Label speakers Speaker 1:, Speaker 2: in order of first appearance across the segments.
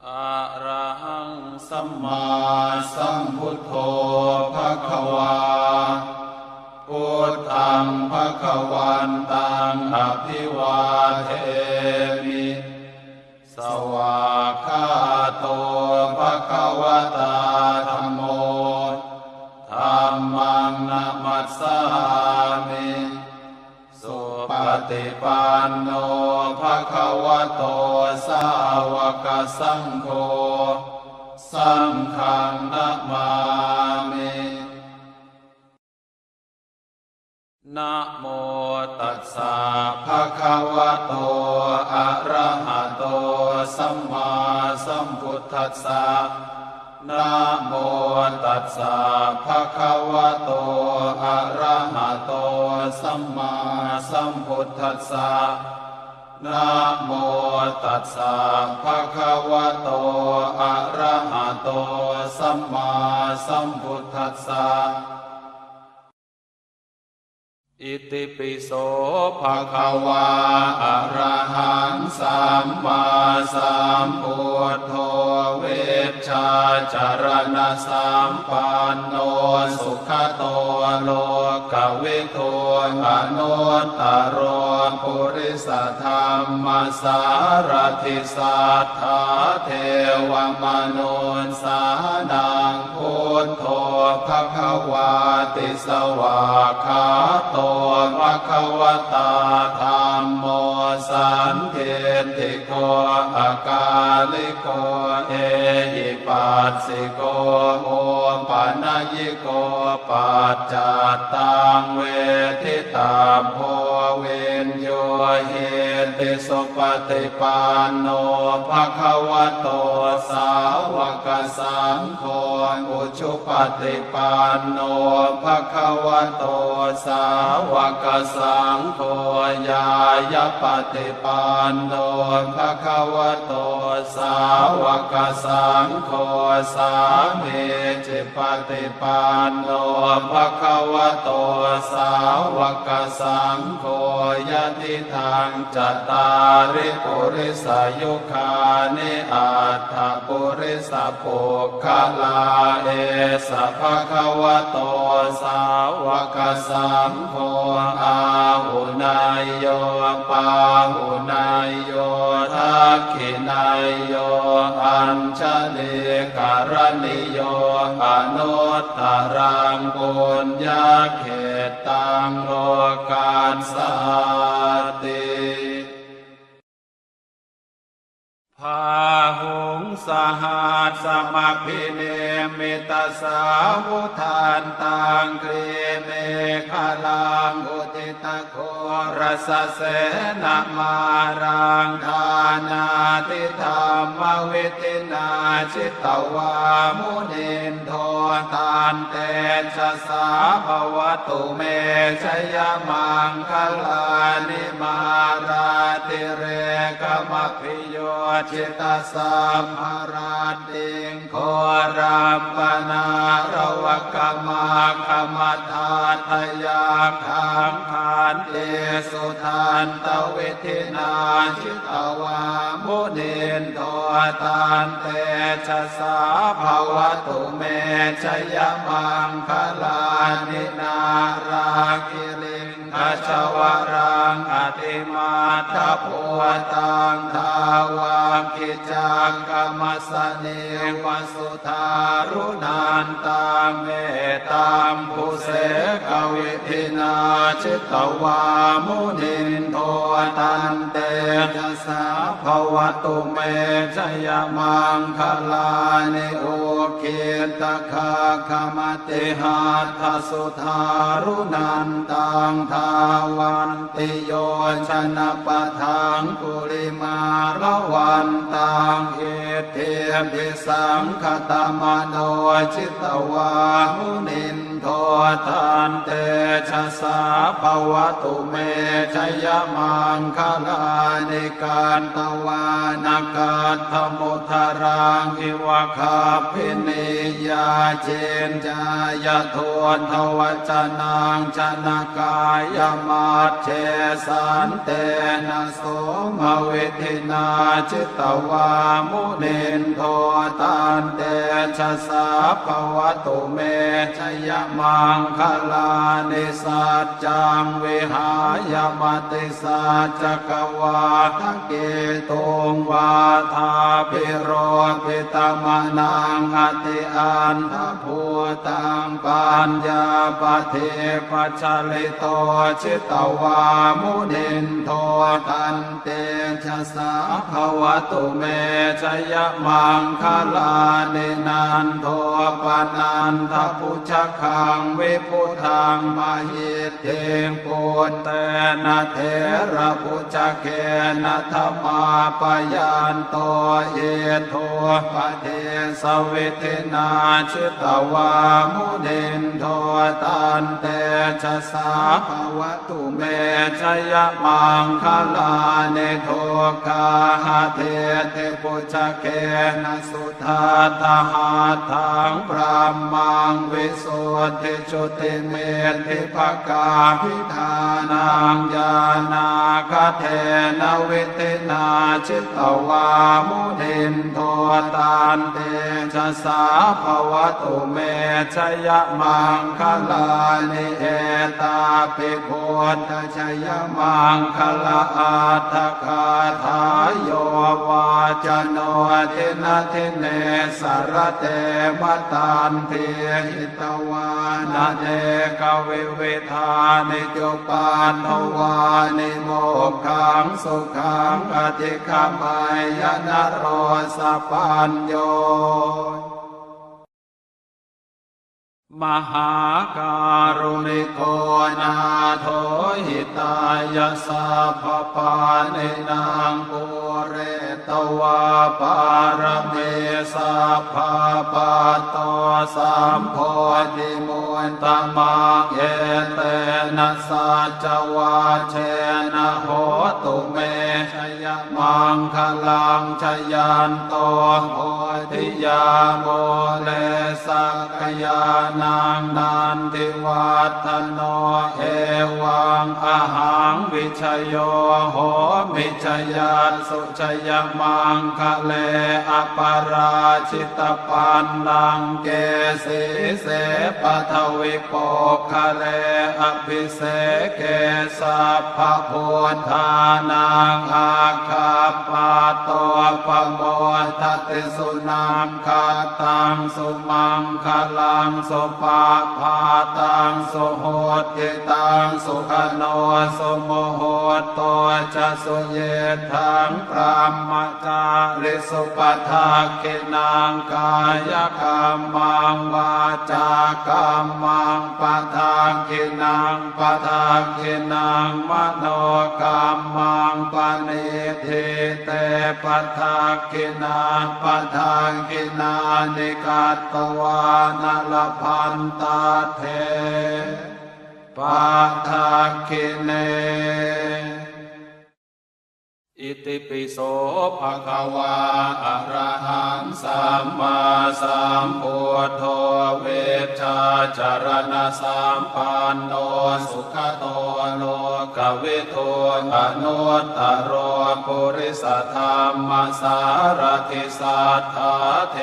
Speaker 1: อะระหังสัมมา
Speaker 2: สัมพุทโธภควาพุทธังภควันตังอภิวาเทมิสวากขาโตภควตาธัมโมธัมมังนะมัสสามิสุปฏิปันโนภควโตสาวกสังโฆสังฆังนะมามิ
Speaker 1: นะโมตัสสะ
Speaker 2: ภะคะวะโตอะระหะโตสัมมาสัมพุทธัสสะนะโมตัสสะภะคะวะโตอะระหะโตสัมมาสัมพุทธัสสะนะโมตัสสะภะคะวะโตอะระหะโตสัมมาสัมพุทธัสสะ
Speaker 1: อิติปิโส
Speaker 2: ภะคะวะอะระหังสัมมาสัมพุทโธเวชชาจารณะสัมปันโนสุขโตโลกวิทูอนุตตรปุริสธรรมสารถิสัทธาเทวมนุสสานังพุทโธภะคะวาติสวากขาโตภะคะวตาธัมโมสันเทติโกอาการิโกเอหิปัสสิโกโอปัญญิโกปัจจัตตังเวทิตาโพเวนโยเหติสุปฏิปันโนภะคะวะโตสาวกสังโฆอุชุปฏิปันโนภะคะวะโตสาวกสังโฆญายปฏิปันโนภะคะวะโตสาวกสังโฆสามีจิปฏิปันโนภะคะวะโตสาวกสังโฆยะติทางจัตตาริปุริสยุคานิอัตถปุริสปุคคลาเอสะภะคะวะโตสาวกสังโฆอาหุนายโยปาหุนายโยทักขินายโยอัญชลีการณิโยอนุตตรังปุญญาเขตังโลกาสัตติพาหุงสหัสสมัคพิเนมิตาสาวุธานตังครีเมฆลังอุติตะโครสเสนามารังทานาติธรรมวิตินาจิตตวามุนินโทตานเตชะสาภวตุเมชยมังคลานิมาราติเรกมัพพิโยจิตตสัมภาราติงโครัมปนาระวกมาคมัทธาทยาขังขันเตสุทันตเวทินาจิตตวามุนินโทตานเตชะสาภวตุเมชยมังคลานินาราคิลิงขจวรังอติมาทภูตังทาวากิจังกรรมสเนวสุธารุนันตังเมตัมภูเสกวิทินาจิตตวามุนินโทตันเตชะสาภวตุเมชยมังคลานิโอเกตคาคมติหัตถสุธารุนันตังทาวันติโยชนะปะทังกุลิมาระวันตังเอเทมพิสังคตมโนจิตตวามุนินโท ทันเตชะสาภวตุเมชยมังคลานิการตวานากัตถมุทารังอิวะคาภินิยาเจนจายทวนทวจนังชนะกายมัจเจสันเตนะโสมเวทินาจิตตวามุนินโทตันเตชะสาภวตุเมชยมังคลานิสัจจังวิหายมติสัจจกวาทะเกตุงวาทาภิโรภิตมนังอติอันทภูตังปัญญาปเทปัจฉลิโตชิตวามุนินโทตันเตชะสาภวตุเมชยมังคลานินันโทปนันทพุชคังวิพุทังมหิตเทงปุตเตนะเทระพุชเกนะธรรมาปยันโตเยโทปเทสวิทินาชิตวามุนินโทตันเตชะสาภวตุเมชยมังคลานิโทกาหะเทเทปุชเกนะสุทาตหาทังพระมังวิสุทธิจุติเมธิภกาภิธานังญาณาคเทนวิตินาชิตวามุนินโทตันเตชะสาภวตุเมชยมังคลานิเอตาปิโคทชยมังคลาอัตถคาถาโยวาจโนทินาทิเนสรเตมตันเทหิตวานาเนกวิวิธานิจุปานทวานิโมกขังสุขังอธิคามายนโรสปัญโยมหาการุณิโกนาโถหิตายาสัพพปานินางปุเรตวาปารเมสัพพปะโตสัมโพธิมุตตมังเอเตนะสัจวาเชนะโหตุเมชยมังคลังชยันโตโพธิยาโมเลสักขยานางนันทิวัฒโนเอวังอาหังวิชโยโหมิชยัสสุชยมังคะเลอปราชิตปันนังเกสีเสปทวิโปคะเลอภิเสเกสัพพะโพธานังอาคาปะโตปะโมทติสุนังคาตังสุมังคลังสุปาภาตังสุโหติตังสุขโนสุโมโหโตจะสุเยทังพรหมจาริสุปทาคินังกายกรรมังวาจากรรมังปทาคินังปทาคินังมโนกรรมังปณิทิเตปทาคินังปทาคินานิกัตตวานลพันตาเทปทาคิเนอิติปิโสภะคะวาอะระหังสัมมาสัมพุทโธเวชชาจารณะสัมปันโนสุขโตโลกวิทูอนุตตโรปุริสธรรมสารถิสัทธาเท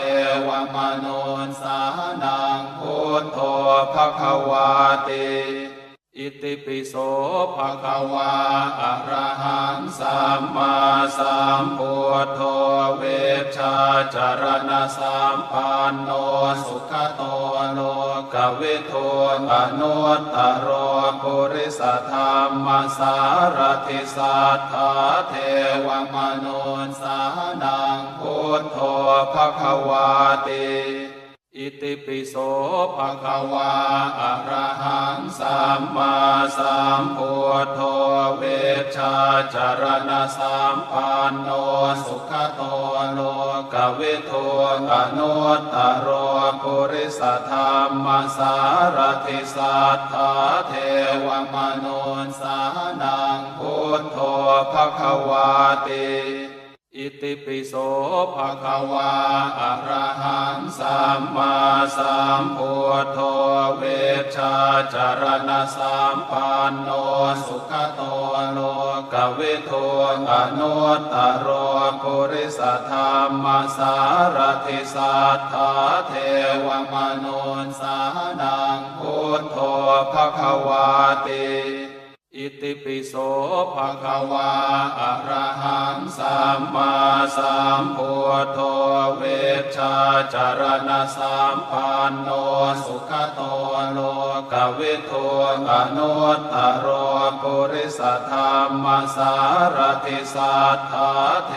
Speaker 2: วมนุสสานังพุทโธภะคะวาติอิติปิโสภะคะวาอะระหังสัมมาสัมพุทโธเวชชาจารณะสัมปันโนสุขโตโลกวิทูอนุตตโรปุริสธรรมสารถิสัทธาเทวมนุสสานังพุทโธภะคะวาติอิติปิโสภะคะวาอะระหังสัมมาสัมพุทโธเวชชาจารณะสัมปันโนสุขโตโลก วิทูอนุตตโรปุริสธรรมสารถิสัทธาเทวมนุสานังพุทโธภควาติอิติปิโสภะคะวาอะระหังสัมมาสัมพุทโธเวชชาจารณะสัมปันโนสุขโตโลกวิทูอนุตตโรปุริสธรรมสารถิสัทธาเทวมนุสานังพุทโธภคะวาติอิติปิโสภะคะวาอะระหังสัมมาสัมพุทโธเวชชาจารณะสัมปันโนสุขโตโลกวิทูอนุตตโรปุริสธรรมสารถิสัทธาเท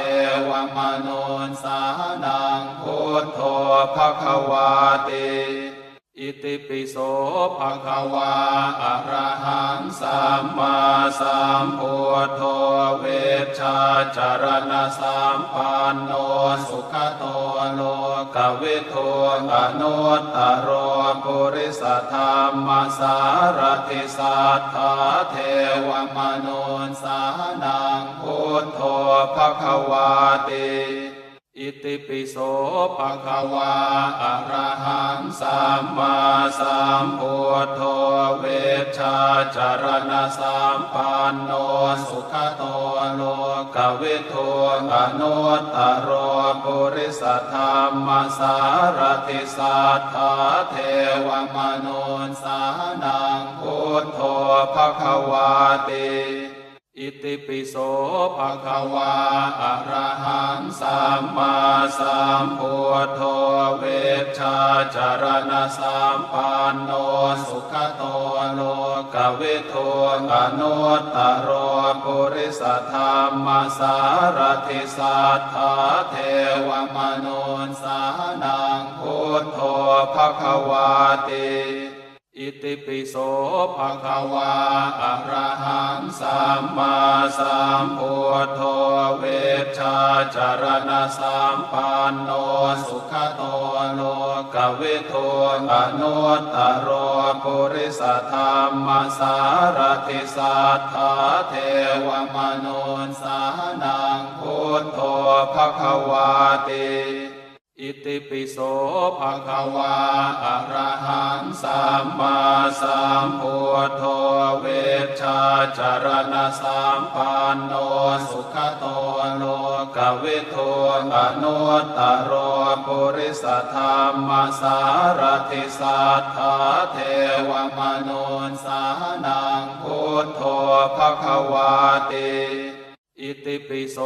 Speaker 2: วมนุสานังพุทโธภคะวาติอิติปิโสภะคะวาอะระหังสัมมาสัมพุทโธเวชชาจารณะสัมปันโนสุขโตโลกวิทูอนุตตโรปุริสธรรมสารถิสัทธาเทวมนุสานังพุทโธภคะวาติอิติปิโสภะคะวาอะระหังสัมมาสัมพุทโธเวชชาจารณะสัมปันโนสุขโตโลกวิทูอนุตตโรปุริสธรรมสารถิสัทธาเทวมนุสานังพุทโธภคะวาติอิติปิโสภะคะวาอะระหังสัมมาสัมพุทโธเวชชาจารณะสัมปันโนสุขโตโลกวิทูอนุตตโรปุริสธรรมสารถิสัทธาเทวมนุสานังพุทโธภคะวาติอิติปิโสภะคะวาอะระหังสัมมาสัมพุทโธเวชชาจารณะสัมปันโนสุขโตโลกวิทูอนุตตโรปุริสธรรมสารถิสัทธาเทวมนุสานังพุทโธภคะวาติอิติปิโสภะคะวาอะระหังสัมมาสัมพุทโธเวชชาจารณะสัมปันโนสุขโตโลกวิทูอนุตตโรปุริสธรรมสารถิสัทธาเทวมนุสานังพุทโธภคะวาติอิติปิโส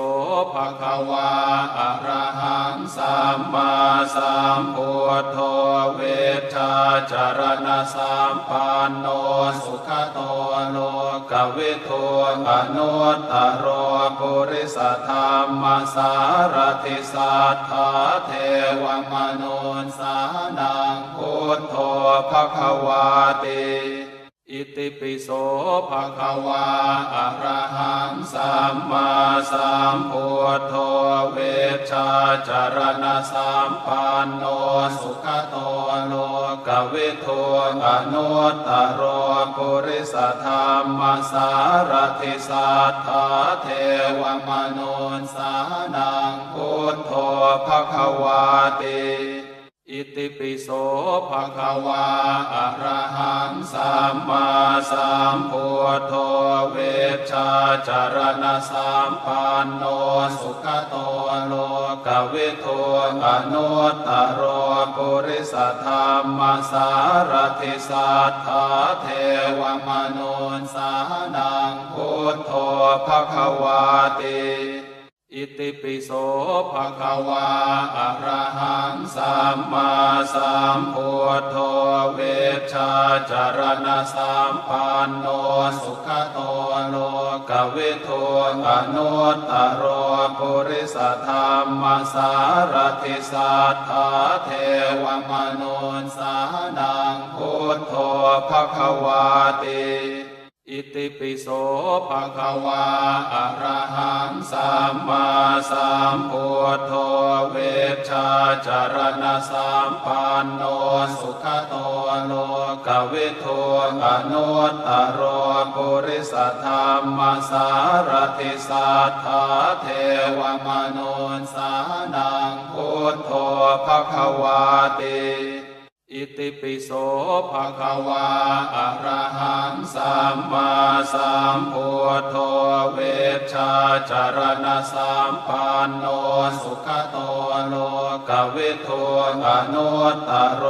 Speaker 2: ภะคะวาอะระหังสัมมาสัมพุทโธเวชชาจารณะสัมปันโนสุขโตโลกวิทูอนุตตโรปุริสธรรมสารถิสัทธาเทวมนุสานังพุทโธภคะวาติอิติปิโสภะคะวาอะระหังสัมมาสัมพุทโธเวชชาจารณะสัมปันโนสุขโตโลกวิทูอนุตตโรปุริสธรรมสารถิสัทธาเทวมนุสานังพุทโธภคะวาติอิติปิโสภะคะวาอะระหังสัมมาสัมพุทโธเวชชาจารณะสัมปันโนสุขโตโลกวิทูอนุตตโรปุริสธรรมสารถิสัทธาเทวมนุสานังพุทโธภคะวาติอิติปิโสภะคะวาอะระหังสัมมาสัมพุทโธเวชชาจารณะสัมปันโนสุขโตโลกวิทูอนุตตโรปุริสธรรมสารถิสัทธาเทวมนุสานังพุทโธภคะวาติ อิ
Speaker 1: อิติปิโสภะ
Speaker 2: ภ
Speaker 1: คะ
Speaker 2: ควาอะระหังสัมมาสัมพุทโธเวชชาจารณะสัมปันโนสุขโตโลกวิทูอนุตตรโรปุริสธรรมสารติสัทธาเทวมนุสสานังพุทโธภควาติ
Speaker 1: อิติปิโสภะ
Speaker 2: ภควาอะระหังสัมมาสัมพุทโธเวชชาจารณะสัมปันโนสุขโตโลกวิทูอนุตตรโร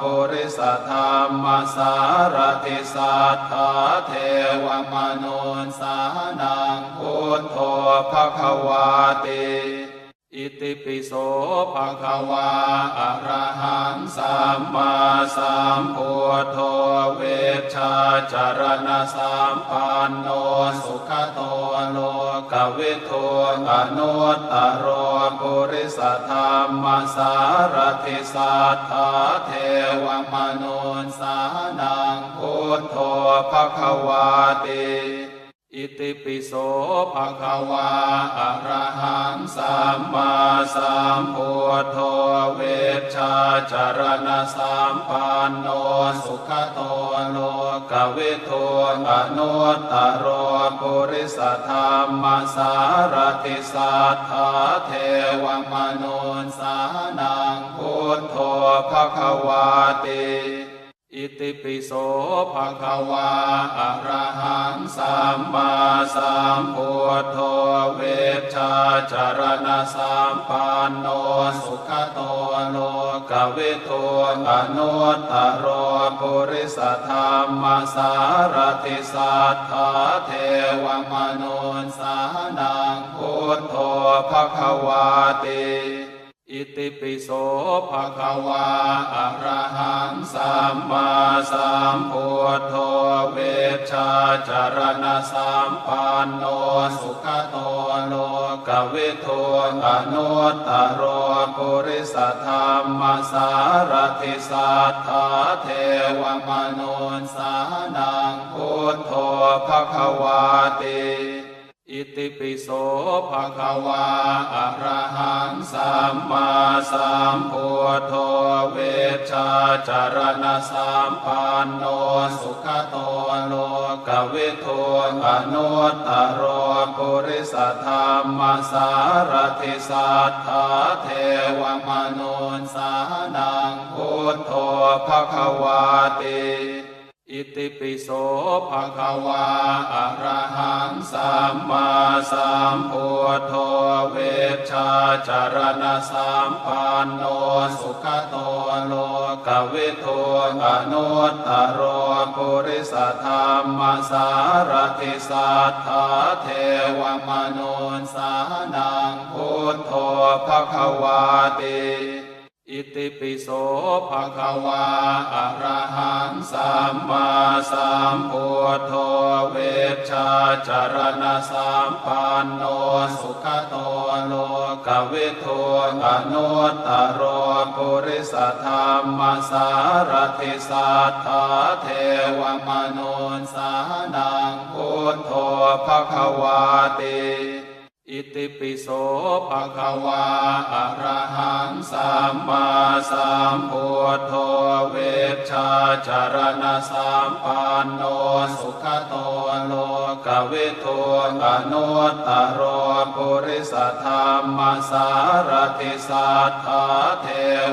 Speaker 2: ปุริสธรรมสารติสัทธาเทวมนุสสานังพุทโธภควาติ
Speaker 1: อิติปิโสภะ
Speaker 2: ภควาอะระหังสัมมาสัมพุทโธเวชชาจารณะสัมปันโนสุขโตโลกวิทูอนุตตรโรปุริสธรรมสารติสัทธาเทวมนุสสานังพุทโธภควาติ
Speaker 1: อิติปิโสภะ
Speaker 2: ภควาอะระหังสัมมาสัมพุทโธเวชชาจารณะสัมปันโนสุขโตโลกวิทูอนุตตรโรปุริสธรรมสารติสัทธาเทวมนุสสานังพุทโธภควาติ
Speaker 1: อิติปิโสภะ
Speaker 2: ภควาอะระหังสัมมาสัมพุทโธเวชชาจารณะสัมปันโนสุขโตโลกวิทูอนุตตรโรปุริสธรรมสารติสัทธาเทวมนุสสานังพุทโธภควาติ
Speaker 1: อิติปิโสภะ
Speaker 2: ภควาอะระหังสัมมาสัมพุทโธเวชชาจารณะสัมปันโนสุขโตโลกวิทูอนุตตรโรปุริสธรรมสารติสัทธาเทวมนุสสานังพุทโธภควาติ
Speaker 1: อิติปิโสภะ
Speaker 2: ภควาอะระหังสัมมาสัมพุทโธเวชชาจารณะสัมปันโนสุขโตโลกวิทูอนุตตรโรปุริสธรรมสารติสัทธาเทวมนุสสานังพุทโธภควาติ
Speaker 1: อิติปิโสภะ
Speaker 2: ภควาอะระหังสัมมาสัมพุทโธเวชชาจารณะสัมปันโนสุขโตโลกวิทูอนุตตรโรปุริสธรรมสารติสัทธาเทวมนุสสานังพุทโธภควาติ
Speaker 1: อิติปิโสภะ
Speaker 2: ภควาอะระหังสัมมาสัมพุทโธเวชชาจารณะสัมปันโนสุขโตโลกวิทูอนุตตรโรปุริสธรรมสารติสัทธาเทวมนุสสานังพุทโธภควาติ
Speaker 1: อิติปิโสภะ
Speaker 2: ภควาอะระหังสัมมาสัมพุทโธเวชชาจารณะสัมปันโนสุขโตโลกวิทูอนุตตรโรปุริสธรรมสารติสัทธาเท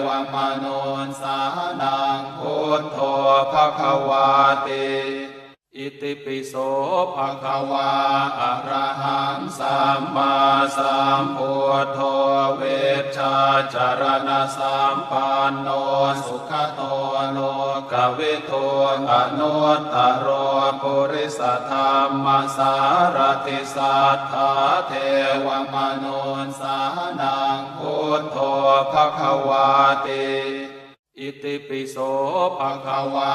Speaker 2: วมนุสสานังพุทโธภควาติ
Speaker 1: อิติปิโสภะ
Speaker 2: ภควาอะระหังสัมมาสัมพุทโธเวชชาจารณะสัมปันโนสุขโตโลกวิทูอนุตตรโรปุริสธรรมสารติสัทธาเทวมนุสสานังพุทโธภควาติ
Speaker 1: อิติปิโสภะ
Speaker 2: ภะคะวา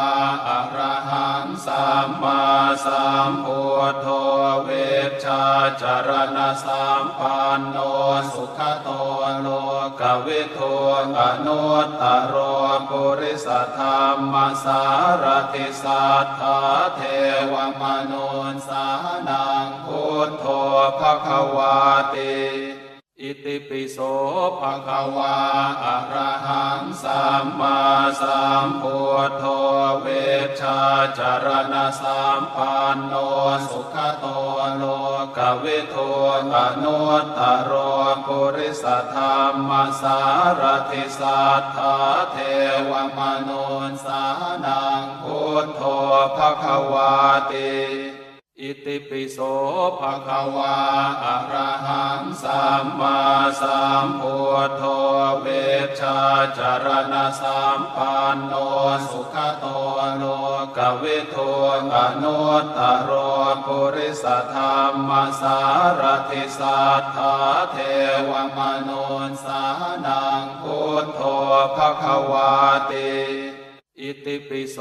Speaker 2: อะระหังสัมมาสัมพุทโธเวชชาจารณะสัมปันโนสุขโตโลกวิทูอนุตตรโรปุริสธรรมสารติสัทธาเทวมนุสสานังพุทโธภะคะวาติ
Speaker 1: อิติปิโสภะ
Speaker 2: ภะคะวาอะระหังสัมมาสัมพุทโธเวชชาจารณะสัมปันโนสุขโตโลกวิทูอนุตตรโรปุริสธรรมสารติสัทธาเทวมนุสสานังพุทโธภะคะวาติ
Speaker 1: อิติปิโสภะ
Speaker 2: ภะคะวาอะระหังสัมมาสัมพุทโธเวชชาจารณะสัมปันโนสุขโตโลกวิทูอนุตตรโรปุริสธรรมสารติสัทธาเทวมนุสสานังพุทโธภะคะวาติ
Speaker 1: อิติปิโส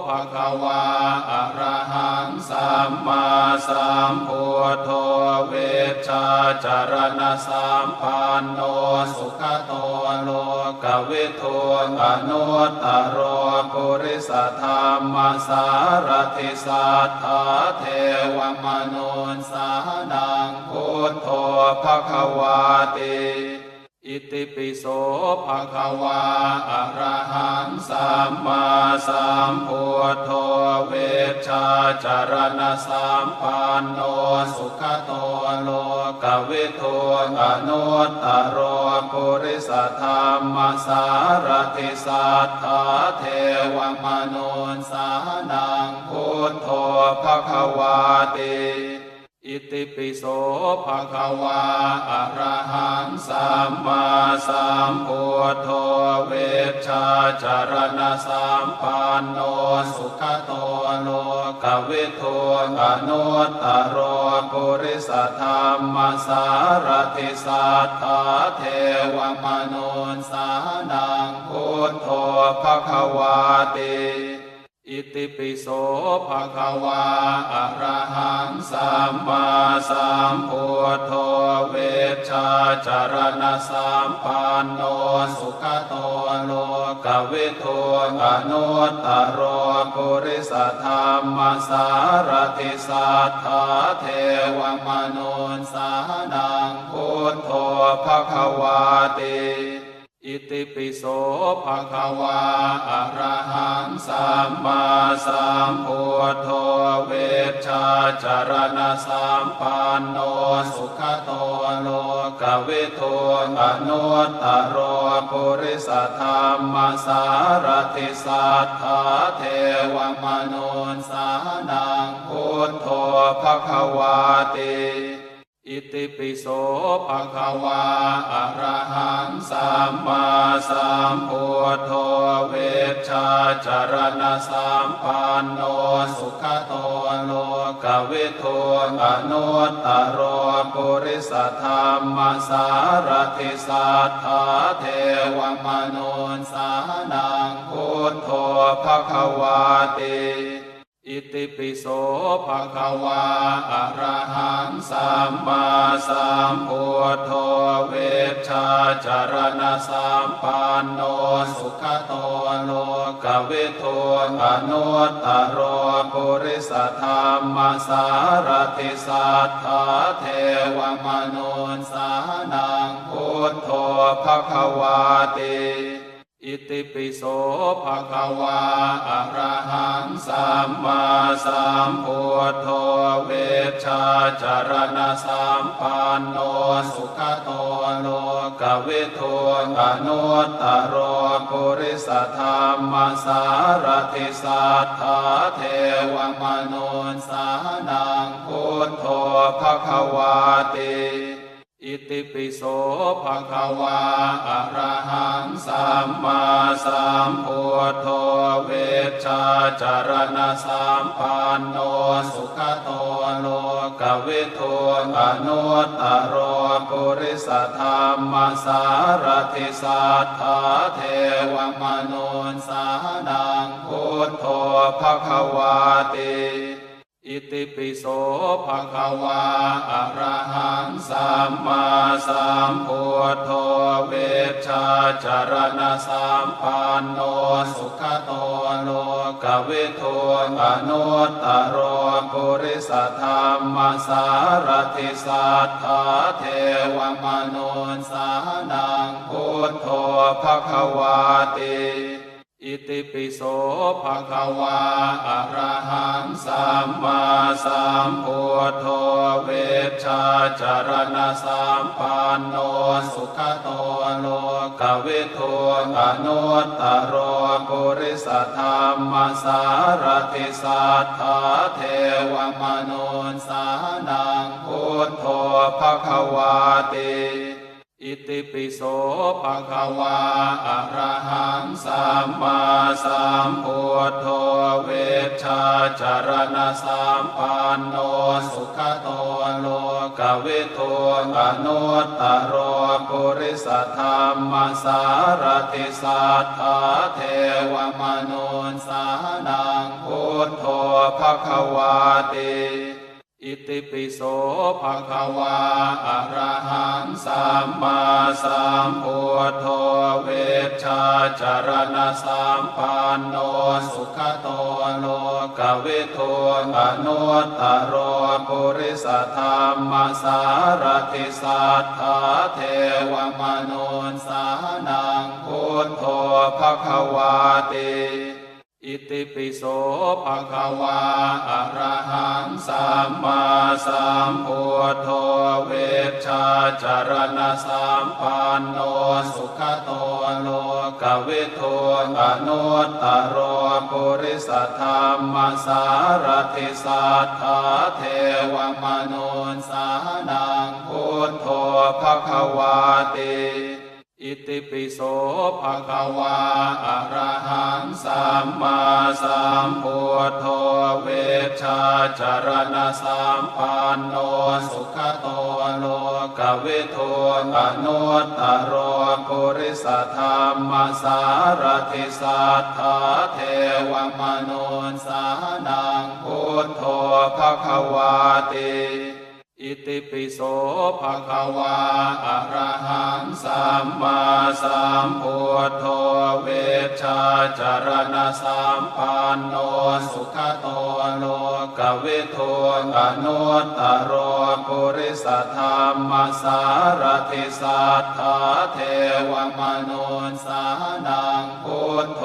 Speaker 1: ภะ
Speaker 2: ภะคะวาอะระหังสัมมาสัมพุทโธเวชชาจารณะสัมปันโนสุขโตโลกวิทูอนุตตรโรปุริสธรรมสารติสัทธาเทวมนุสสานังพุทโธภะคะวาติ
Speaker 1: อิติปิโสภะ
Speaker 2: ภะคะวาอะระหังสัมมาสัมพุทโธเวชชาจารณะสัมปันโนสุขโตโลกวิทูอนุตตรโรปุริสธรรมสารติสัทธาเทวมนุสสานังพุทโธภะคะวาติ
Speaker 1: อิติปิโสภะ
Speaker 2: ภะคะวาอะระหังสัมมาสัมพุทโธเวชชาจารณะสัมปันโนสุขโตโลกวิทูอนุตตรโรปุริสธรรมสารติสัทธาเทวมนุสสานังพุทโธภะคะวาติ
Speaker 1: อิติปิโสภะ
Speaker 2: ภะคะวาอะระหังสัมมาสัมพุทโธเวชชาจารณะสัมปันโนสุขโตโลกวิทูอนุตตรโรปุริสธรรมสารติสัทธาเทวมนุสสานังพุทโธภะคะวาติ
Speaker 1: อิติปิโสภะ
Speaker 2: ภะคะวาอะระหังสัมมาสัมพุทโธเวชชาจารณะสัมปันโนสุขโตโลกวิทูอนุตตรโรปุริสธรรมสารติสัทธาเทวมนุสสานังพุทโธภะคะวาติ
Speaker 1: อิติปิโส
Speaker 2: ภะคะวาอะระหังสัมมาสัมพุทโธเวชชาจารณะสัมปันโนสุขโตโลกวิทูอนุตตรโรปุริสธรรมสารติสัทธาเทวมนุสสานังพุทโธภะคะวาติ
Speaker 1: อิติปิโส
Speaker 2: ภะคะวาอะระหังสัมมาสัมพุทโธเวชชาจารณะสัมปันโนสุขโตโลกวิทูอนุตตรโรปุริสธรรมสารติสัทธาเทวมนุสสานังพุทโธภะคะวาติ
Speaker 1: อิติปิโส
Speaker 2: ภะคะวาอะระหังสัมมาสัมพุทโธเวชชาจารณะสัมปันโนสุขโตโลกวิทูอนุตตรโรปุริสธรรมสารติสัทธาเทวมนุสสานังพุทโธภะคะวาติ
Speaker 1: อิติปิโส
Speaker 2: ภะคะวาอะระหังสัมมาสัมพุทโธเวชชาจารณะสัมปันโนสุขโตโล กวิทูอนุตตโรปุริสธรรมสารถิสัทธาเทวมนุสานังพุทโธภควาติอิติปิโสภะคะวาอะระหังสัมมาสัมพุทโธเวชชาจารณะสัมปันโนสุขโตโลกวิทูอนุตตโรปุริสธรรมสารถิสัทธาเทวมนุสานังพุทโธภะคะวาติอิติปิโสภะคะวาอะระหังสัมมาสัมพุทโธเวชชาจารณะสัมปันโนสุขโตโลกวิทูอนุตตโรปุริสธรรมสารถิสัทธาเทวมนุสานังพุทโธภะคะวาติอิติปิโสภะคะวาอะระหังสัมมาสัมพุทโธเวชชาจารณะสัมปันโนสุขโตโลกวิทูอนุตตโรปุริสธรรมสารถิสัทธาเทวมนุสานังพุทโธภะคะวาติอิติปิโสภะคะวาอะระหังสัมมาสัมพุทโธเวชชาจารณะสัมปันโนสุขโตโลกวิทูอนุตตโรปุริสธรรมสารถิสัทธาเทวมนุสานังพุทโธภะคะวาติอิติปิโสภะคะวาอะระหังสัมมาสัมพุทโธเวชชาจารณะสัมปันโนสุขโตโลกวิทูอนุตตโรปุริสธรรมสารถิสัทธาเทวมนุสานังพุทโธภะคะวาติอิติปิโสภะคะวาอะระหังสัมมาสัมพุทโธเวชชาจารณะสัมปันโนสุขโตโลกวิทูอนุตตโรปุริสธรรมสารถิสัทธาเทวมนุสานังพุทโธภะคะวาติอิติปิโสภะคะวาอะระหังสัมมาสัมพุทโธเวชชาจารณะสัมปันโนสุขโตโลกวิทูอนุตตโรปุริสธรรมสารถิสัทธาเทวมนุสานังพุทโธ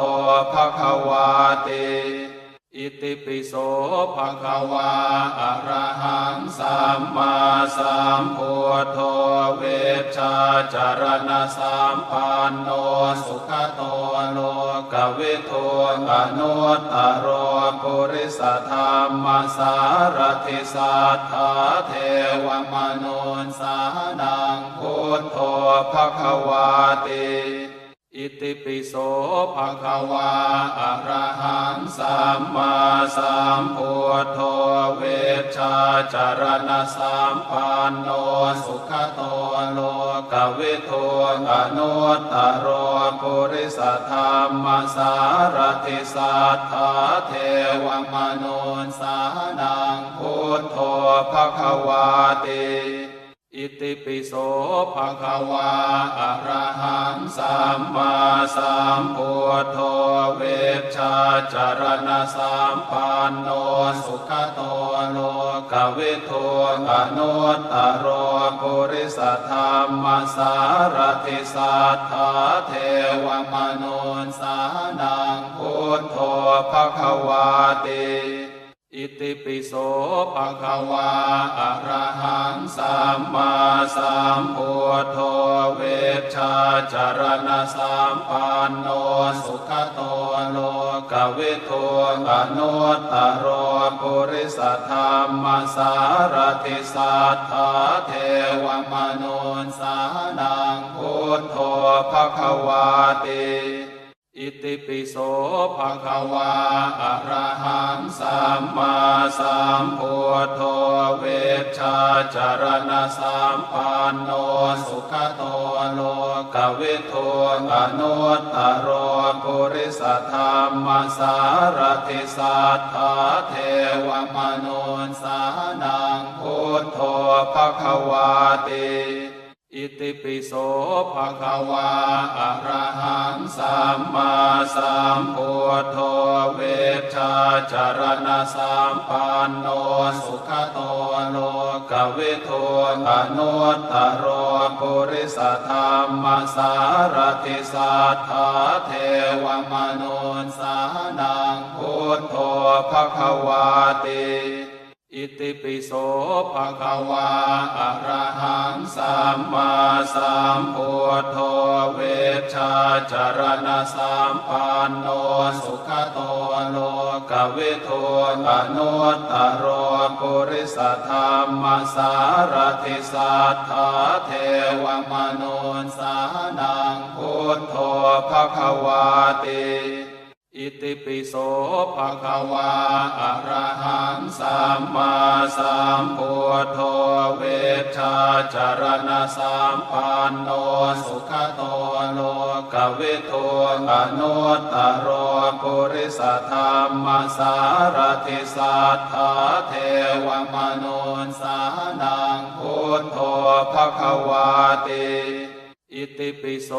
Speaker 2: ภะคะวาติอิติปิโสภะคะวาอะระหังสัมมาสัมพุทโธเวชชาจารณะสัมปันโนสุขโตโลกวิทูอนุตตโรปุริสธรรมสารถิสัทธาเทวมนุสานังพุทโธภะคะวาติอิติปิโสภะคะวาอะระหังสัมมาสัมพุทโธเวชชาจารณะสัมปันโนสุขโตโลกวิทูอนุตตโรปุริสธรรมสารถิสัทธาเทวมนุสานังพุทโธภะคะวาติอิติปิโสภะคะวาอะระหังสัมมาสัมพุทโธเวชชาจารณะสัมปันโนสุขโตโลกวิทูอนุตตโรปุริสธรรมสารถิสัทธาเทวมนุสานังพุทโธภะคะวาติอิติปิโสภะคะวาอะระหังสัมมาสัมพุทโธเวชชาจารณะสัมปันโนสุขโตโลกวิทูอนุตตโรปุริสธรรมสารถิสัทธาเทวมนุสานังพุทโธภะคะวาติ
Speaker 1: อิติปิโสภะ
Speaker 2: ภ
Speaker 1: คะ
Speaker 2: ควาอะระหังสัมมาสัมพุทโธเวชชาจารณะสัมปันโนสุขโตโลกวิทูอนุตตรโรปุริสธรรมสารติสัทธาเทวมนุสสานังพุทโธภควาติ
Speaker 1: อิติปิโสภะ
Speaker 2: ภ
Speaker 1: คะ
Speaker 2: ควาอะระหังสัมมาสัมพุทโธเวชชาจารณะสัมปันโนสุขโตโลกวิทูอนุตตรโรปุริสธรรมสารติสัทธาเทวมนุสสานังพุทโธภควาติ
Speaker 1: อิติปิโสภะ
Speaker 2: ภ
Speaker 1: คะ
Speaker 2: ควาอะระหังสัมมาสัมพุทโธเวชชาจารณะสัมปันโนสุขโตโลกวิทูอนุตตรโรปุริสธรรมสารติสัทธาเทวมนุสสานังพุทโธภควาติ
Speaker 1: อิติปิโสภะ
Speaker 2: ภ
Speaker 1: คะ
Speaker 2: ควาอะระหังสัมมาสัมพุทโธเวชชาจารณะสัมปันโนสุขโตโลกวิทูอนุตตรโรปุริสธรรมสารติสัทธาเทวมนุสสานังพุทโธภควาติ
Speaker 1: อิติปิโส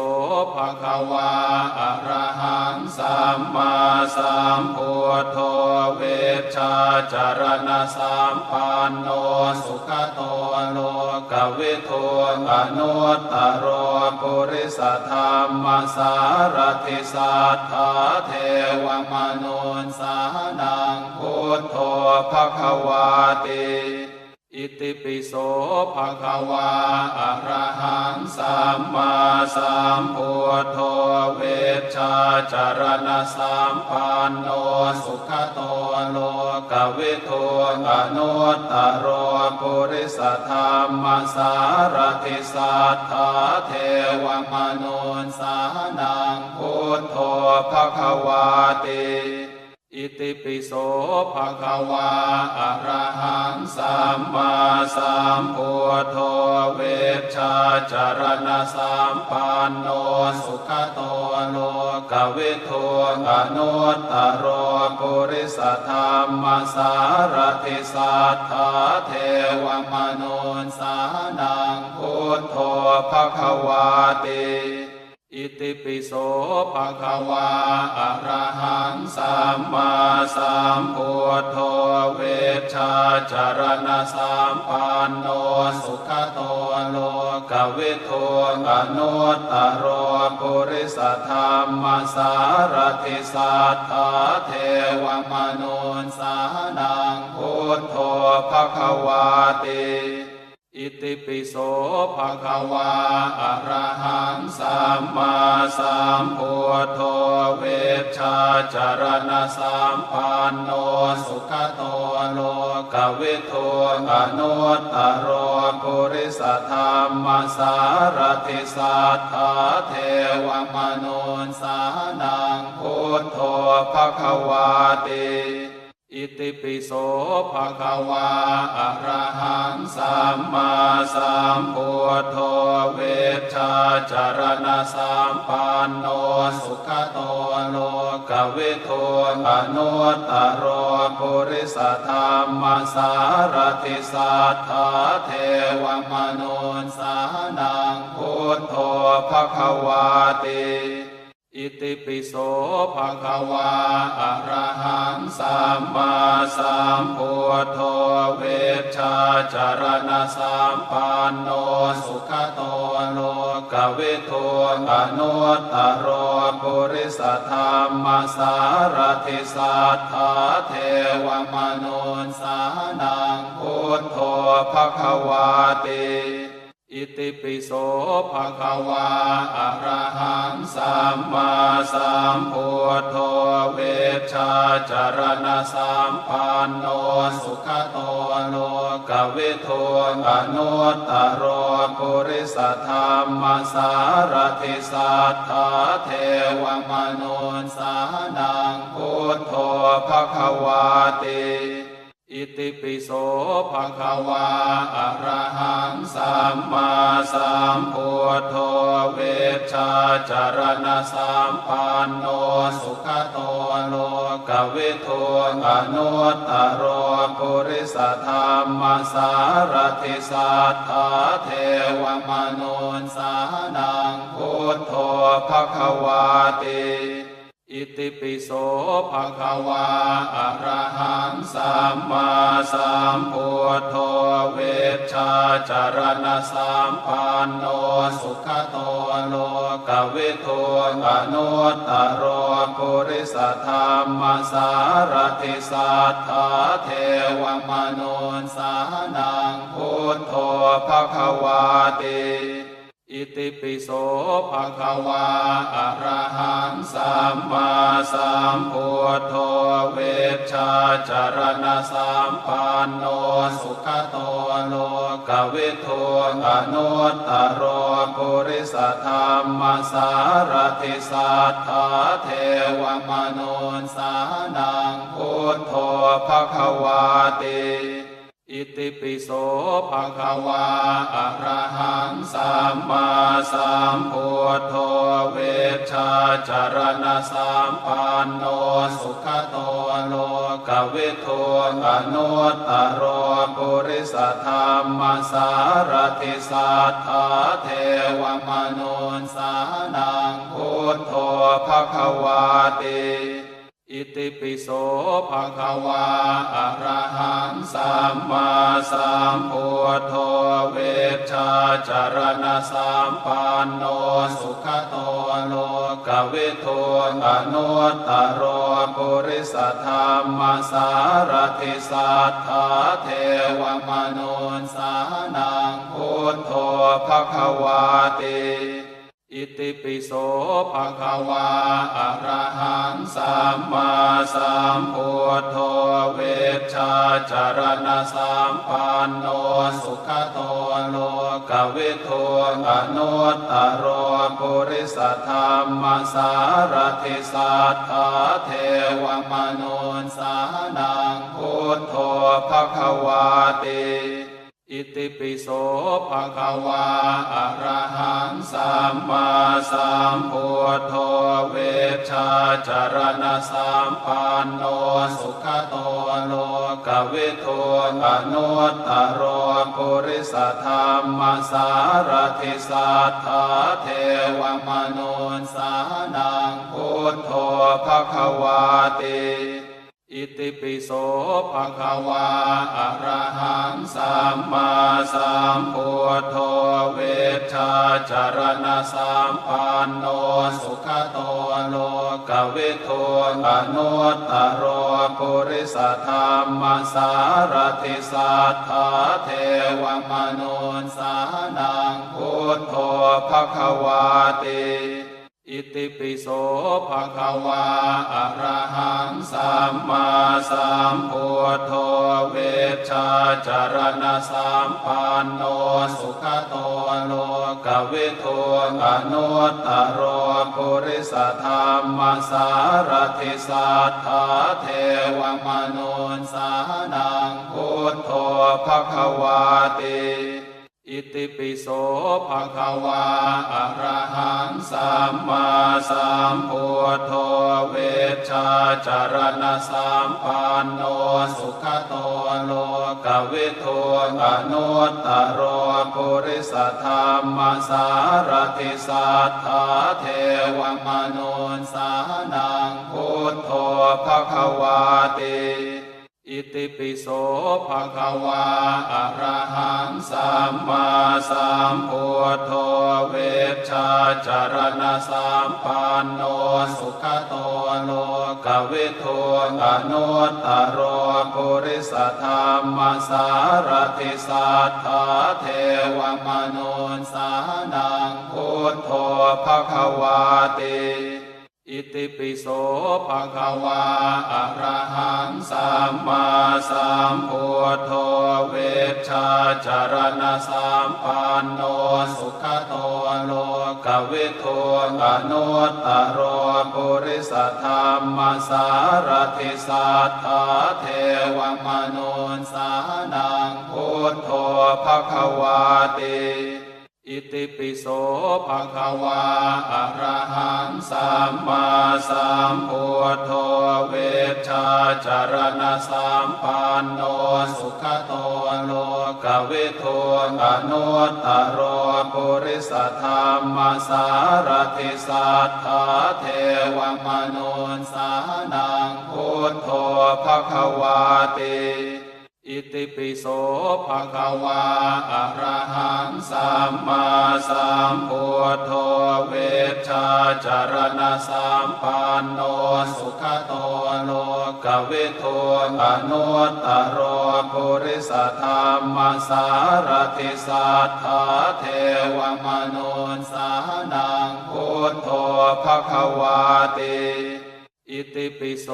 Speaker 1: ภะ
Speaker 2: ภ
Speaker 1: คะ
Speaker 2: ควาอะระหังสัมมาสัมพุทโธเวชชาจารณะสัมปันโนสุขโตโลกวิทูอนุตตรโรปุริสธรรมสารติสัทธาเทวมนุสสานังพุทโธภควาติ
Speaker 1: อิติปิโสภะ
Speaker 2: ภ
Speaker 1: คะ
Speaker 2: ควาอะระหังสัมมาสัมพุทโธเวชชาจารณะสัมปันโนสุขโตโลกวิทูอนุตตรโรปุริสธรรมสารติสัทธาเทวมนุสสานังพุทโธภควาติ
Speaker 1: อิติปิโสภะ
Speaker 2: ภ
Speaker 1: คะ
Speaker 2: ควาอะระหังสัมมาสัมพุทโธเวชชาจารณะสัมปันโนสุขโตโลกวิทูอนุตตรโรปุริสธรรมสารติสัทธาเทวมนุสสานังพุทโธภควาติ
Speaker 1: อิติปิโสภะ
Speaker 2: ภ
Speaker 1: คะ
Speaker 2: ควาอะระหังสัมมาสัมพุทโธเวชชาจารณะสัมปันโนสุขโตโลกวิทูอนุตตรโรปุริสธรรมสารติสัทธาเทวมนุสสานังพุทโธภควาติ
Speaker 1: อิติปิโสภะ
Speaker 2: ภ
Speaker 1: คะ
Speaker 2: ควาอะระหังสัมมาสัมพุทโธเวชชาจารณะสัมปันโนสุขโตโลกวิทูอนุตตรโรปุริสธรรมสารติสัทธาเทวมนุสสานังพุทโธภควาติ
Speaker 1: อิติปิโสภะ
Speaker 2: ภ
Speaker 1: คะ
Speaker 2: ควาอะระหังสัมมาสัมพุทโธเวชชาจารณะสัมปันโนสุขโตโลกวิทูอนุตตรโรปุริสธรรมสารติสัทธาเทวมนุสสานังพุทโธภควาติ
Speaker 1: อิติปิโสภะ
Speaker 2: ภ
Speaker 1: คะ
Speaker 2: ควาอะระหังสัมมาสัมพุทโธเวชชาจารณะสัมปันโนสุขโตโลกวิทูอนุตตรโรปุริสธรรมสารติสัทธาเทวมนุสสานังพุทโธภควาติ
Speaker 1: อิติปิโสภะ
Speaker 2: ภ
Speaker 1: คะ
Speaker 2: ควาอะระหังสัมมาสัมพุทโธเวชชาจารณะสัมปันโนสุขโตโลก วิทูอนุตตรปุริสธรรมสารถิสัทธาเทวมนุสสานังพุทโธภควาติอิติปิโสภะคะวาอะระหังสัมมาสัมพุทโธเวชชาจารณะสัมปันโนสุขโตโลกวิทูอนุตตรปุริสธรรมสารถิสัทธาเทวมนุสสานังพุทโธภคะวาติอิติปิโสภะคะวาอะระหังสัมมาสัมพุทโธเวชชาจารณะสัมปันโนสุขโตโลกวิทูอนุตตรปุริสธรรมสารถิสัทธาเทวมนุสสานังพุทโธภคะวาติอิติปิโสภะคะวาอะระหังสัมมาสัมพุทโธเวชชาจารณะสัมปันโนสุขโตโลกวิทูอนุตตรปุริสธรรมสารถิสัทธาเทวมนุสสานังพุทโธภคะวาติอิติปิโสภะคะวาอะระหังสัมมาสัมพุทโธเวชชาจารณะสัมปันโนสุขโตโลกวิทูอนุตตรปุริสธรรมสารถิสัทธาเทวมนุสสานังพุทโธภคะวาติอิติปิโสภะคะวาอะระหังสัมมาสัมพุทโธเวชชาจารณะสัมปันโนสุขโตโลกวิทูอนุตตรปุริสธรรมสารถิสัทธาเทวมนุสสานังพุทโธภคะวาติอิติปิโสภะคะวาอะระหังสัมมาสัมพุทโธเวชชาจารณะสัมปันโนสุขโตโลกวิทูอนุตตรปุริสธรรมสารถิสัทธาเทวมนุสสานังพุทโธภคะวาติอิติปิโสภะคะวาอะระหังสัมมาสัมพุทโธเวชชาจารณะสัมปันโนสุขโตโลกวิทูอนุตตรปุริสธรรมสารถิสัทธาเทวมนุสสานังพุทโธภคะวาติอิติปิโสภะคะวาอะระหังสัมมาสัมพุทโธเวชชาจารณะสัมปันโนสุขโตโลกวิทูอนุตตรปุริสธรรมสารถิสัทธาเทวมนุสสานังพุทโธภคะวาติอิติปิโสภะคะวาอะระหังสัมมาสัมพุทโธเวชชาจารณะสัมปันโนสุขโตโลกวิทูอนุตตรปุริสธรรมสารถิสัทธาเทวมนุสสานังพุทโธภคะวาติอิติปิโสภะคะวาอะระหังสัมมาสัมพุทโธเวชชาจารณะสัมปันโนสุขโตโลกวิทูอนุตตรปุริสธรรมสารถิสัทธาเทวมนุสสานังพุทโธภคะวาติอิติปิโสภะคะวาอะระหังสัมมาสัมพุทโธเวชชาจารณะสัมปันโนสุขโตโลกวิทูอนุตตรปุริสธรรมสารถิสัทธาเทวมนุสสานังพุทโธภคะวาติ
Speaker 1: อิติปิโสภะ
Speaker 2: ภ
Speaker 1: คะ
Speaker 2: ควาอะระหังสัมมาสัมพุทโธเวชชาจารณะสัมปันโนสุขโตโลกวิทูอนุตตโรปุริสธรรมสารถิสัทธาเทวมนุสสานังพุทโธภควาติ
Speaker 1: อิติปิโสภะ
Speaker 2: ภ
Speaker 1: คะ
Speaker 2: ควาอะระหังสัมมาสัมพุทโธเวชชาจารณะสัมปันโนสุขโตโลกวิทูอนุตตโรปุริสธรรมสารถิสัทธาเทวมนุสสานังพุทโธภควาติ
Speaker 1: อิติปิโสภะ
Speaker 2: ภ
Speaker 1: คะ
Speaker 2: ควาอะระหังสัมมาสัมพุทโธเวชชาจารณะสัมปันโนสุขโตโลกวิทูอนุตตโรปุริสธรรมสารถิสัทธาเทวมนุสสานังพุทโธภควาติ
Speaker 1: อิติปิโส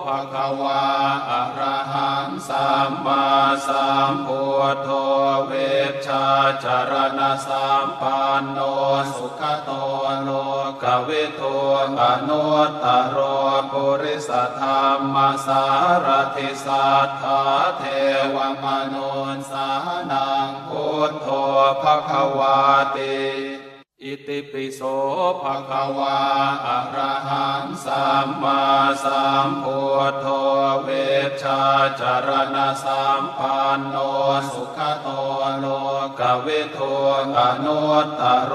Speaker 1: ภะ
Speaker 2: ภ
Speaker 1: คะ
Speaker 2: ควาอะระหังสัมมาสัมพุทโธเวชชาจารณะสัมปันโนสุขโตโลกวิทูอนุตตโรปุริสธรรมสารถิสัทธาเทวมนุสสานังพุทโธภควาติ
Speaker 1: อิติปิโสภะ
Speaker 2: ภ
Speaker 1: คะ
Speaker 2: ควาอะระหังสัมมาสัมพุทโธเวชชาจารณะสัมปันโนสุขโตโลกวิทูอนุตตโร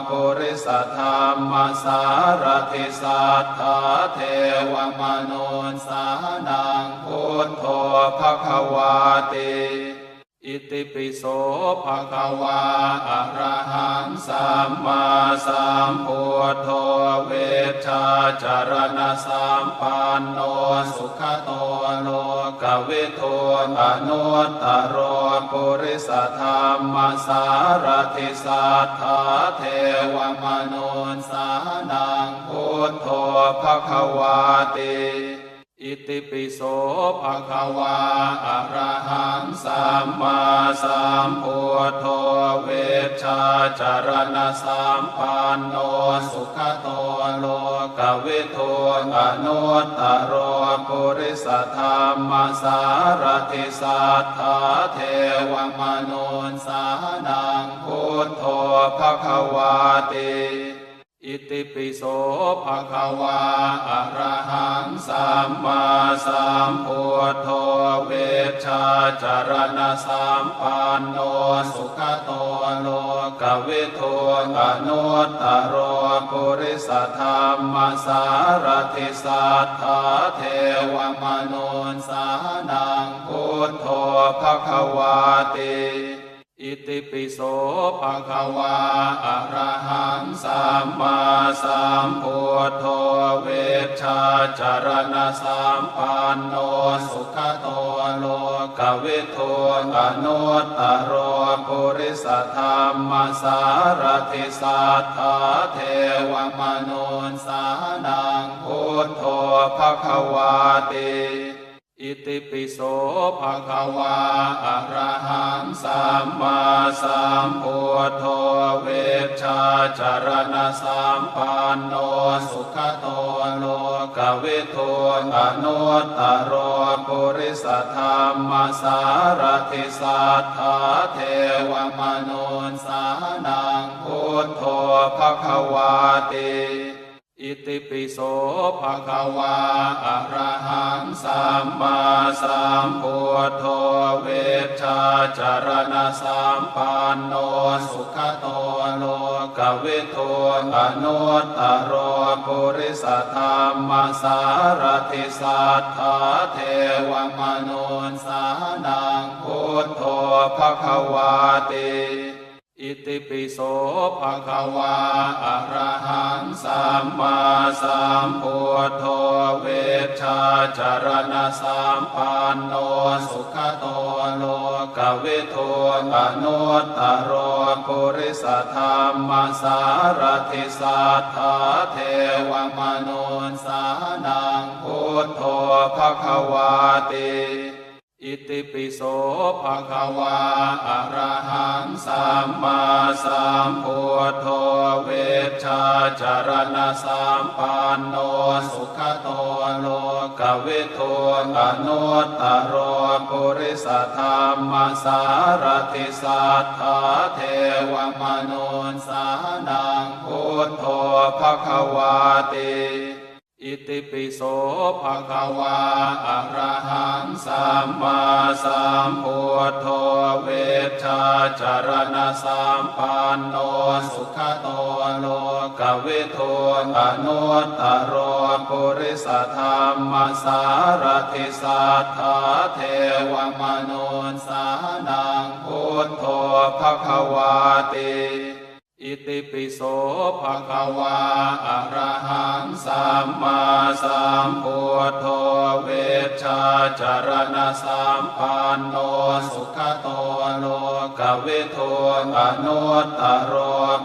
Speaker 2: ปุริสธรรมสารถิสัทธาเทวมนุสสานังพุทโธภควาติ
Speaker 1: อิติปิโสภะ
Speaker 2: ภ
Speaker 1: คะ
Speaker 2: ควาอะระหังสัมมาสัมพุทโธเวชชาจารณะสัมปันโนสุขโตโลกวิทูอนุตตโรปุริสธรรมสารถิสัทธาเทวมนุสสานังพุทโธภควาติ
Speaker 1: อิติปิโสภะ
Speaker 2: ภ
Speaker 1: คะ
Speaker 2: ควาอะระหังสัมมาสัมพุทโธเวชชาจารณะสัมปันโนสุขโตโลกวิทูอนุตตโรปุริสธรรมสารถิสัทธาเทวมนุสสานังพุทโธภควาติ
Speaker 1: อิติปิโสภะ
Speaker 2: ภ
Speaker 1: คะ
Speaker 2: ควาอะระหังสัมมาสัมพุทโธเวชชาจารณะสัมปันโนสุขโตโลกวิทูอนุตตโรปุริสธรรมสารถิสัทธาเทวมนุสสานังพุทโธภควาติ
Speaker 1: อิติปิโสภะ
Speaker 2: ภ
Speaker 1: คะ
Speaker 2: ควาอะระหังสัมมาสัมพุทโธเวชชาจารณะสัมปันโนสุขโตโลกวิทูอนุตตโรปุริสธรรมสารถิสัทธาเทวมนุสสานังพุทโธภควาติ
Speaker 1: อิติปิโสภะ
Speaker 2: ภ
Speaker 1: คะ
Speaker 2: ควาอะระหังสัมมาสัมพุทโธเวชชาจารณะสัมปันโนสุขโตโลกวิทูอนุตตโรปุริสธรรมสารถิสัทธาเทวมนุสสานังพุทโธภควาติ
Speaker 1: อิติปิโสภะ
Speaker 2: ภ
Speaker 1: คะ
Speaker 2: ควาอะระหังสัมมาสัมพุทโธเวชชาจารณะสัมปันโนสุขโตโลกวิทูอนุตตโรปุริสธรรมสารถิสัทธาเทวมนุสสานังพุทโธภควาติ
Speaker 1: อิติปิโสภะ
Speaker 2: ภ
Speaker 1: คะ
Speaker 2: ควาอะระหังสัมมาสัมพุทโธเวชชาจารณะสัมปันโนสุขโตโลกวิทูอนุตตโรปุริสธรรมสารถิสัทธาเทวมนุส สานังพุทโธภควาติอิติปิโสภควาอะระหังสัมมาสัมพุทโธเวชชาจารณะสัมปันโนสุขโตโลกวิทูอนุตตรปุริสธรรมสารติสัทธาเทวมนุสสานังพุทโธภควาติอิติปิโสภควาอะระหังสัมมาสัมพุทโธเวชชาจารณะสัมปันโนสุขโตโลกวิทูอนุตตรปุริสธรรมสารติสัทธาเทวมนุสสานังพุทโธภควาติอิติปิโสภควาอะระหังสัมมาสัมพุทโธเวชชาจารณะสัมปันโนสุขโตโลกวิทูอนุตตร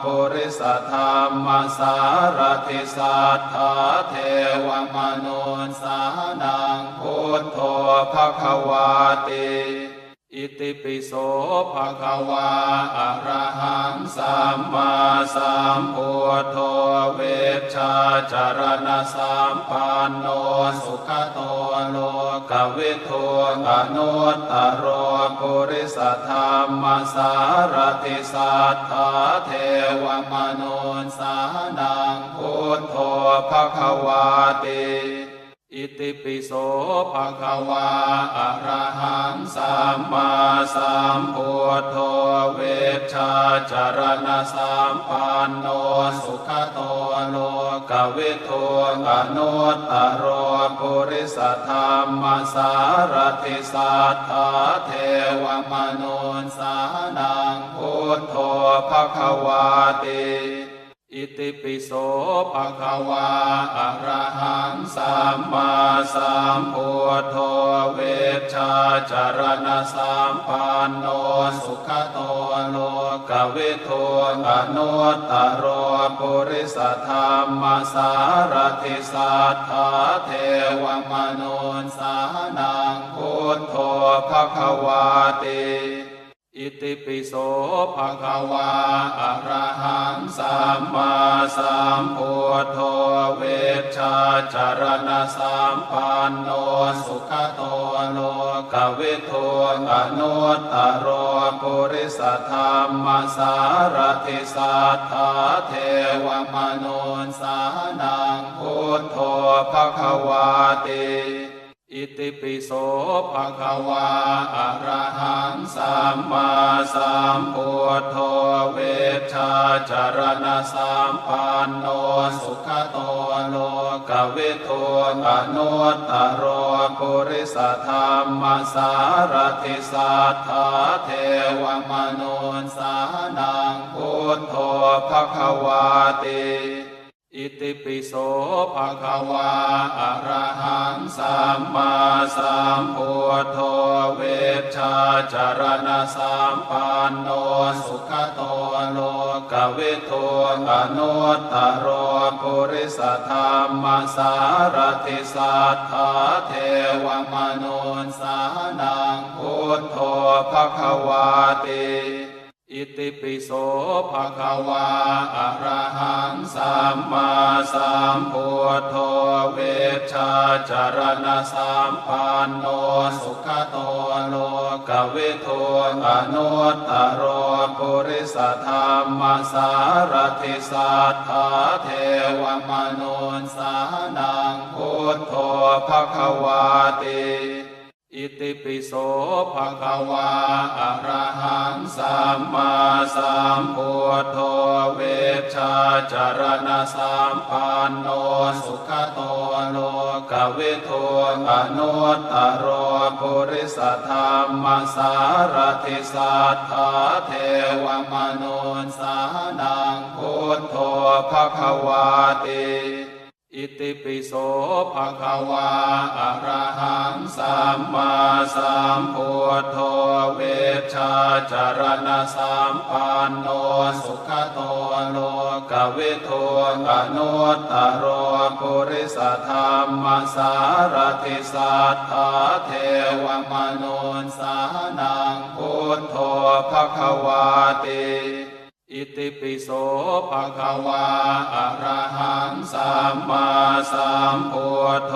Speaker 2: ปุริสธรรมสารติสัทธาเทวมนุสสานังพุทโธภควาติอิติปิโสภควาอะระหังสัมมาสัมพุทโธเวชชาจารณะสัมปันโนสุขโตโลกวิทูอนุตตรปุริสธรรมสารติสัทธาเทวมนุสสานังพุทโธภควาติอิติปิโสภควาอะระหังสัมมาสัมพุทโธเวชชาจารณะสัมปันโนสุขโตโลกวิทูอนุตตรปุริสธรรมสารติสัทธาเทวมนุสสานังพุทโธภควาติอิติปิโสภควาอะระหังสัมมาสัมพุทโธเวชชาจารณะสัมปันโนสุขโตโลกวิทูอนุตตรปุริสธรรมสารติสัทธาเทวมนุสสานังพุทโธภควาติอิติปิโสภควาอะระหังสัมมาสัมพุทโธเวชชาจารณะสัมปันโนสุขโตโลกวิทูอนุตตรปุริสธรรมสารติสัทธาเทวมนุสสานังพุทโธภควาติอิติปิโสภควาอะระหังสัมมาสัมพุทโธเวชชาจารณะสัมปันโนสุขโตโลกวิทูอนุตตรปุริสธรรมสารติสัทธาเทวมนุสสานังพุทโธภควาติอิติปิโสภควาอะระหังสัมมาสัมพุทโธเวชชาจารณะสัมปันโนสุขโตโลกวิทูอนุตตรปุริสธรรมสารติสัทธาเทวมนุสสานังพุทโธภควาติอิติปิโสภควาอะระหังสัมมาสัมพุทโธเวชชาจารณะสัมปันโนสุขโตโลกวิทูอนุตตรปุริสธรรมสารติสัทธาเทวมนุสสานังพุทโธภควาติอิติปิโสภควาอะระหังสัมมาสัมพุทโธเวชชาจารณะสัมปันโนสุขโตโลกวิทูอนุตตรปุริสธรรมสารติสัทธาเทวมนุสสานังพุทโธภควาติอิติปิโสภควาอะระหังสัมมาสัมพุทโธเวชชาจารณะสัมปันโนสุขโตโล กวิทูอนุตตโรปุริสธรรมสารติสัทธาเทวมนุสสานังพุทโธภควาติอิติปิโสภะคะวาอะระหังสัมมาสัมพุทโธ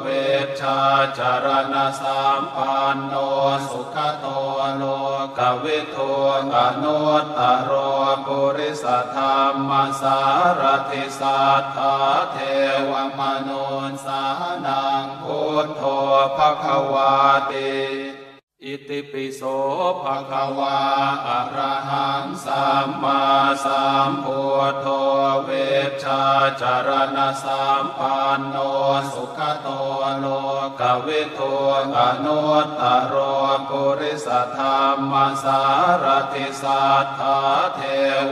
Speaker 2: เวชชาจารณะสัมปันโนสุขโตโลกวิทูอนุตตโรปุริสธรรมสารติสัทธาเทวมนุสสานังพุทโธภคะวาติอิติปิโสภะคะวาอะระหังสัมมาสัมพุทโธเวชชาจารณะสัมปันโนสุขโตโลกวิทูอนุตตโรปุริสธรรมสารติสัทธาเท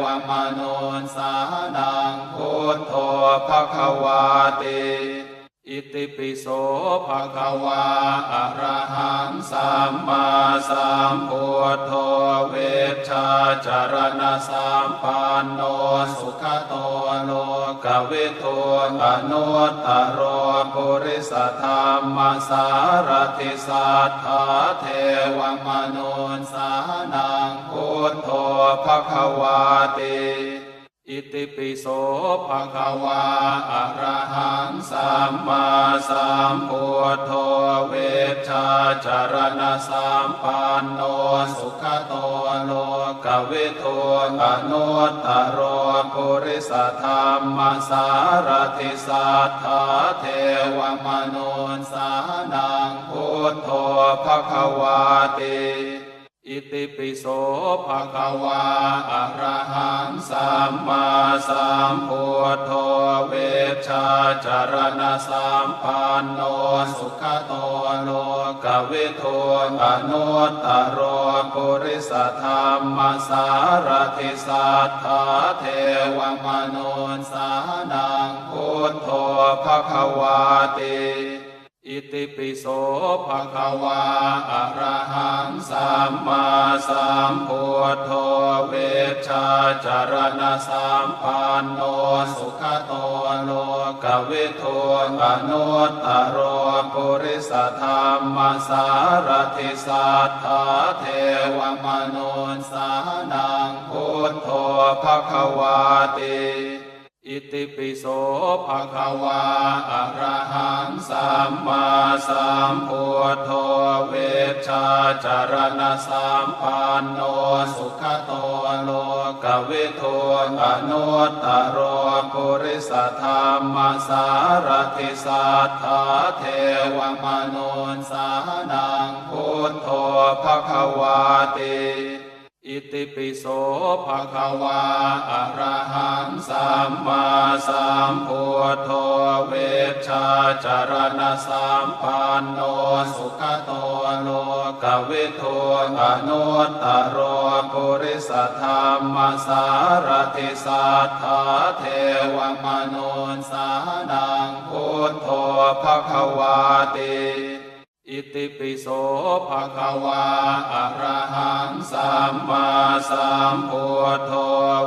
Speaker 2: วมนุสสานังพุทโธภคะวาติอิติปิโสภะคะวาอะระหังสัมมาสัมพุทโธเวชชาจารณะสัมปันโนสุขโตโลกวิทูอนุตตโรปุริสธรรมสารติสัทธาเทวมนุสสานังพุทโธภคะวาติอิติปิโสภะคะวาอะระหังสัมมาสัมพุทโธเวชชาจารณะสัมปันโนสุขโตโลกวิทูอนุตตโรปุริสธรรมสารติสัทธาเทวมนุสสานังพุทโธภคะวาติอิติปิโสภะคะวาอะระหังสัมมาสัมพุทโธเวชชาจารณะสัมปันโนสุขโตโลกวิทูอนุตตโรปุริสธรรมสารติสัทธาเทวมนุสสานังพุทโธภคะวาติอิติปิโสภะคะวาอะระหังสัมมาสัมพุทโธเวชชาจารณะสัมปันโนสุขโตโลกวิทูอนุตตโรปุริสธรรมสารติสัทธาเทวมนุสสานังพุทโธภคะวาติอิติปิโสภะคะวาอะระหังสัมมาสัมพุทโธเวชชาจารณะสัมปันโนสุขโตโลกวิทูอนุตตโรปุริสธรรมสารติสัทธาเทวมนุสสานังพุทโธภคะวาติอิติปิโสภะคะวาอะระหังสัมมาสัมพุทโธเวชชาจารณะสัมปันโนสุขโตโลกวิทูอนุตตโรปุริสธรรมสารติสัทธาเทวมนุสสานังพุทโธภคะวาติอิติปิโสภะคะวาอะระหังสัมมาสัมพุทโธ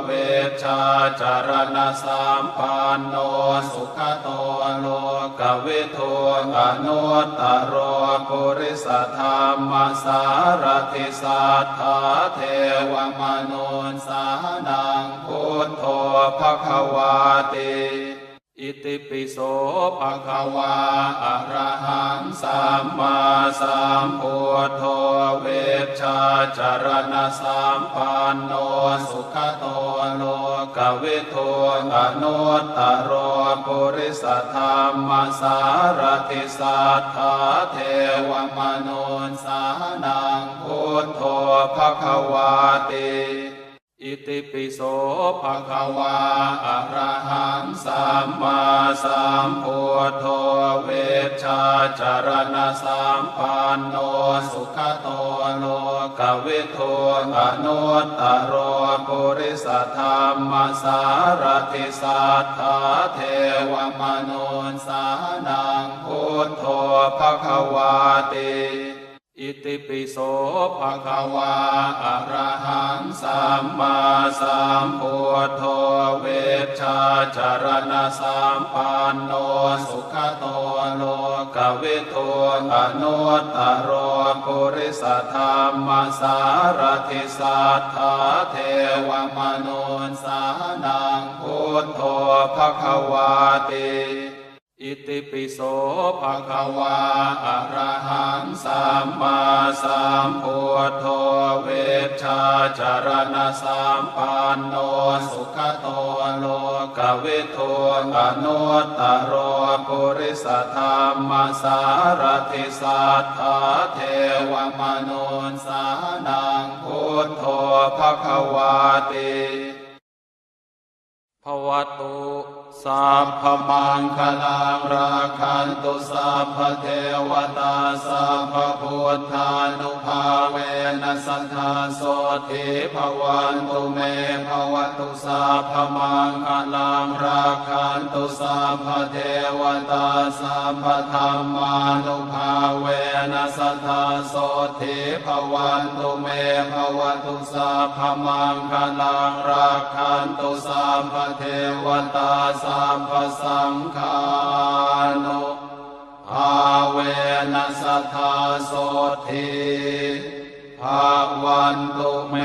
Speaker 2: เวชชาจารณะสัมปันโนสุขโตโลกวิทูอนุตตโรปุริสธรรมสารติสัทธาเทวมนุสสานังพุทโธภคะวาติอิติปิโสภะคะวาอะระหังสัมมาสัมพุทโธเวชชาจารณะสัมปันโนสุขโตโลกวิทูอนุตตโรปุริสธรรมสารติสัทธาเทวมนุสสานังพุทโธภคะวาติอิติปิโสภะคะวาอะระหังสัมมาสัมพุทโธเวชชาจารณะสัมปันโนสุขโตโลกวิทูอนุตตโรปุริสธรรมสารติสัทธาเทวมนุสสานังพุทโธภคะวาติ
Speaker 1: อิติปิโสภะ
Speaker 2: ภะคะวาอะระหังสัมมาสัมพุทโธเวชชาจารณะสัมปันโนสุขโตโลกวิทูอนุตตรปุริสธรรมสารทิสัทธาเทวมนุสสานังพุทโธภะคะวาติ
Speaker 1: อิติปิโสภะ
Speaker 2: ภะคะวาอะระหังสัมมาสัมพุทโธเวชชาจารณะสัมปันโนสุขโตโลกวิทูอนุตตรปุริสธรรมสารทิสัทธาเทวมนุสสานังพุทโธภะคะวาติ
Speaker 1: ภวตุ
Speaker 2: สัพพมังคลังราคันตุสัพพเทวตาสัพพพุทธานุภาเวนัสสทธาโสติภวันตุเมภวตุสัพพมังคลังราคันตุสัพพเทวตาสัพพธรรมานุภาเวนัสสทธาโสติภวันตุเมภวตุสัพพมังคลังราคันตุสัพพเทวตาสัพพสังฆานุภาเวนัสสทธาโสติภวันตุเม